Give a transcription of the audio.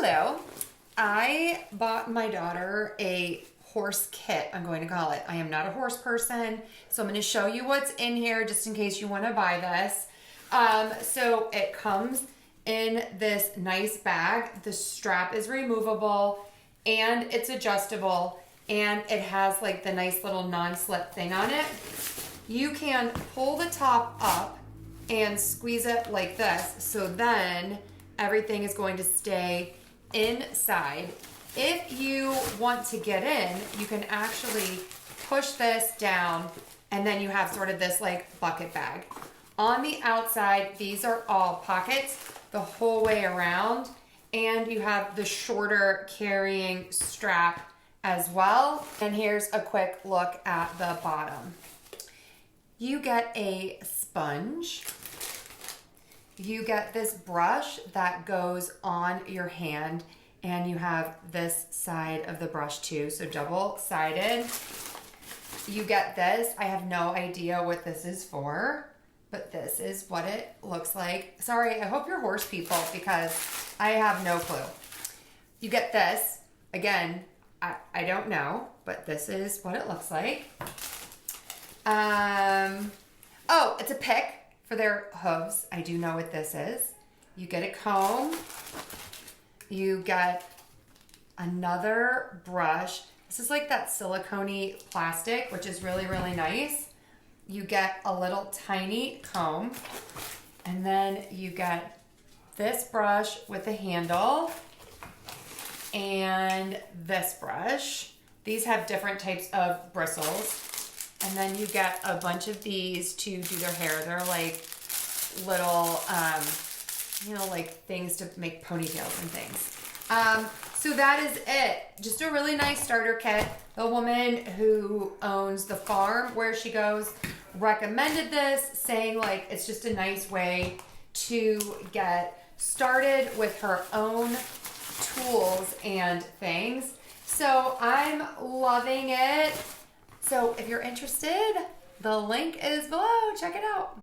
Hello. I bought my daughter a horse kit, I'm going to call it. I am not a horse person, so I'm going to show you what's in here just in case you want to buy this. So it comes in this nice bag. The strap is removable and it's adjustable, and it has like the nice little non-slip thing on it. You can pull the top up and squeeze it like this, so then everything is going to stay inside. If you want to get in, you can actually push this down, and then you have sort of this like bucket bag. On the outside, these are all pockets the whole way around, and you have the shorter carrying strap as well. And here's a quick look at the bottom. You get a sponge. You get this brush that goes on your hand, and you have this side of the brush too, so double-sided. You get this. I have no idea what this is for, but this is what it looks like. Sorry, I hope you're horse people because I have no clue. You get this. Again, I don't know, but this is what it looks like. Oh, it's a pick for their hooves. I do know what this is. You get a comb. You get another brush. This is like that silicone-y plastic, which is really, really nice. You get a little tiny comb, and then you get this brush with a handle and this brush. These have different types of bristles. And then you get a bunch of these to do their hair. They're like little, like things to make ponytails and things. So that is it. Just a really nice starter kit. The woman who owns the farm where she goes recommended this, saying like it's just a nice way to get started with her own tools and things. So I'm loving it. So if you're interested, the link is below. Check it out.